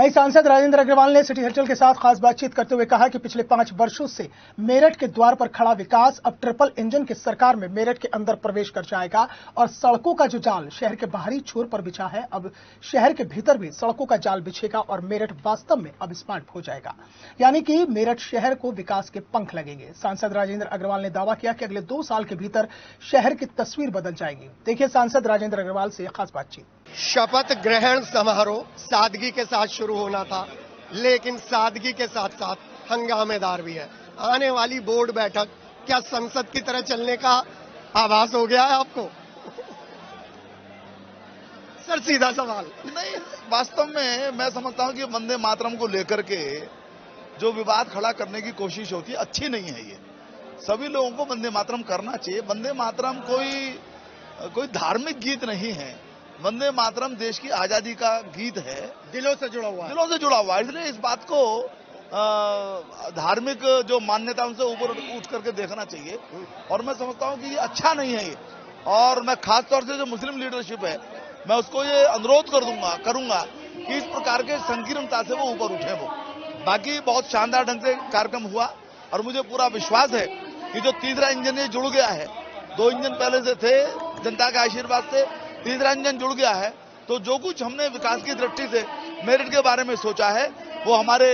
वहीं सांसद राजेंद्र अग्रवाल ने सिटी हलचल के साथ खास बातचीत करते हुए कहा कि पिछले 5 वर्षों से मेरठ के द्वार पर खड़ा विकास अब ट्रिपल इंजन की सरकार में मेरठ के अंदर प्रवेश कर जाएगा और सड़कों का जो जाल शहर के बाहरी छोर पर बिछा है अब शहर के भीतर भी सड़कों का जाल बिछेगा और मेरठ वास्तव में अब स्मार्ट हो जाएगा, यानी कि मेरठ शहर को विकास के पंख लगेंगे। सांसद राजेंद्र अग्रवाल ने दावा किया कि अगले 2 साल के भीतर शहर की तस्वीर बदल जाएगी। देखिए सांसद राजेंद्र अग्रवाल से खास बातचीत। शपथ ग्रहण समारोह सादगी के साथ शुरू होना था, लेकिन सादगी के साथ साथ हंगामेदार भी है। आने वाली बोर्ड बैठक क्या संसद की तरह चलने का आभास हो गया है आपको? सर सीधा सवाल। नहीं, वास्तव में मैं समझता हूं कि वंदे मातरम को लेकर के जो विवाद खड़ा करने की कोशिश होती है अच्छी नहीं है। ये सभी लोगों को वंदे मातरम करना चाहिए। वंदे मातरम कोई धार्मिक गीत नहीं है। वंदे मातरम देश की आजादी का गीत है, दिलों से जुड़ा हुआ है। दिलों से जुड़ा हुआ है। इसलिए इस बात को धार्मिक जो मान्यता उनसे ऊपर उठ करके देखना चाहिए और मैं समझता हूं कि ये अच्छा नहीं है ये। और मैं खास तौर से जो मुस्लिम लीडरशिप है मैं उसको ये अनुरोध करूंगा कि इस प्रकार के संकीर्णता से वो ऊपर उठे। वो बाकी बहुत शानदार ढंग से कार्यक्रम हुआ और मुझे पूरा विश्वास है कि जो तीसरा इंजन ये जुड़ गया है, 2 इंजन पहले से थे, जनता के आशीर्वाद से तीसरा इंजन जुड़ गया है, तो जो कुछ हमने विकास की दृष्टि से मेरठ के बारे में सोचा है वो हमारे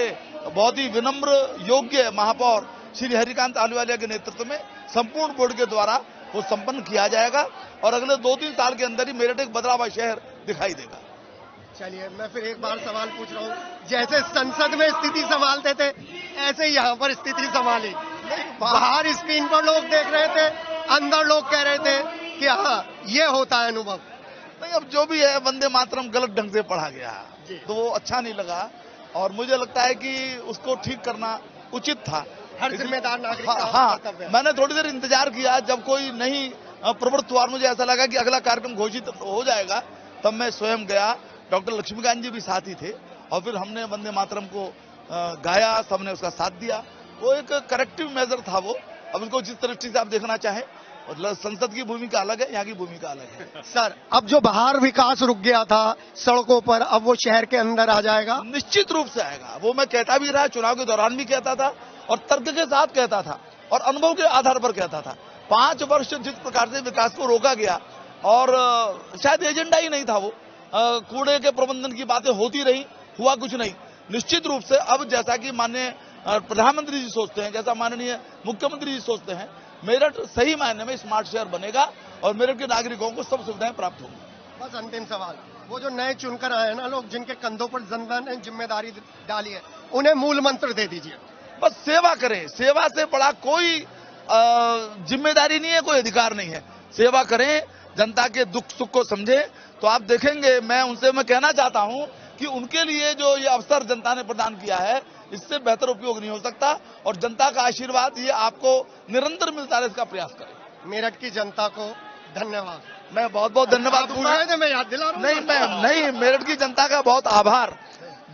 बहुत ही विनम्र योग्य महापौर श्री हरिकांत आलूवालिया के नेतृत्व में संपूर्ण बोर्ड के द्वारा वो संपन्न किया जाएगा और अगले 2-3 साल के अंदर ही मेरठ एक बदला हुआ शहर दिखाई देगा। चलिए मैं फिर एक बार सवाल पूछ रहा हूँ, जैसे संसद में स्थिति संभालते थे ऐसे यहाँ पर स्थिति संभाली। बाहर स्क्रीन पर लोग देख रहे थे, अंदर लोग कह रहे थे कि हाँ ये होता है अनुभव। नहीं, अब जो भी है वंदे मातरम गलत ढंग से पढ़ा गया तो वो अच्छा नहीं लगा और मुझे लगता है कि उसको ठीक करना उचित था। हर जिम्मेदार नागरिक हाँ, मैंने थोड़ी देर इंतजार किया, जब कोई नहीं प्रवृत्त हुआ, मुझे ऐसा लगा कि अगला कार्यक्रम घोषित हो जाएगा, तब मैं स्वयं गया। डॉक्टर लक्ष्मीकांत जी भी साथ ही थे और फिर हमने वंदे मातरम को गाया, सबने उसका साथ दिया। वो एक करेक्टिव मेजर था वो। अब उसको जिस दृष्टि से आप देखना चाहें, मतलब संसद की भूमिका अलग है, यहाँ की भूमिका अलग है। सर अब जो बाहर विकास रुक गया था सड़कों पर, अब वो शहर के अंदर आ जाएगा? निश्चित रूप से आएगा। वो मैं कहता भी रहा, चुनाव के दौरान भी कहता था और तर्क के साथ कहता था और अनुभव के आधार पर कहता था। 5 वर्ष जिस प्रकार से विकास को रोका गया और शायद एजेंडा ही नहीं था वो, कूड़े के प्रबंधन की बातें होती रही, हुआ कुछ नहीं। निश्चित रूप से अब जैसा कि माननीय प्रधानमंत्री जी सोचते हैं, जैसा माननीय मुख्यमंत्री जी सोचते हैं, मेरठ सही मायने में स्मार्ट शहर बनेगा और मेरठ के नागरिकों को सब सुविधाएं प्राप्त होंगी। बस अंतिम सवाल, वो जो नए चुनकर आए हैं ना लोग, जिनके कंधों पर जनता ने जिम्मेदारी डाली है, उन्हें मूल मंत्र दे दीजिए। बस सेवा करें, सेवा से बड़ा कोई जिम्मेदारी नहीं है, कोई अधिकार नहीं है। सेवा करें, जनता के दुख सुख को समझें, तो आप देखेंगे। मैं कहना चाहता हूं कि उनके लिए जो ये अवसर जनता ने प्रदान किया है इससे बेहतर उपयोग नहीं हो सकता और जनता का आशीर्वाद ये आपको निरंतर मिलता रहे, इसका प्रयास करें। मेरठ की जनता को धन्यवाद। मैं बहुत बहुत धन्यवाद। मैं याद दिला रहा हूं। नहीं, मेरठ की जनता का बहुत आभार।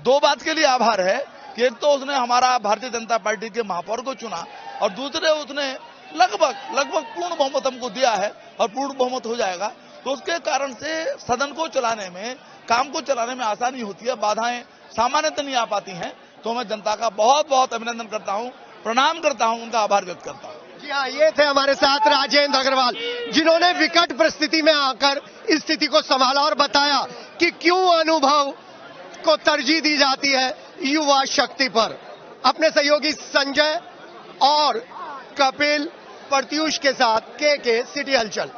2 बात के लिए आभार है कि एक तो उसने हमारा भारतीय जनता पार्टी के महापौर को चुना और दूसरे उसने लगभग पूर्ण बहुमत हमको दिया है और पूर्ण बहुमत हो जाएगा, तो उसके कारण से सदन को चलाने में, काम को चलाने में आसानी होती है, बाधाएं सामान्यतः नहीं आ पाती हैं। तो मैं जनता का बहुत बहुत अभिनंदन करता हूं, प्रणाम करता हूं, उनका आभार व्यक्त करता हूं। जी हाँ, ये थे हमारे साथ राजेंद्र अग्रवाल, जिन्होंने विकट परिस्थिति में आकर स्थिति को संभाला और बताया कि क्यों अनुभव को तरजीह दी जाती है युवा शक्ति पर। अपने सहयोगी संजय और कपिल प्रत्यूष के साथ के सिटी हलचल।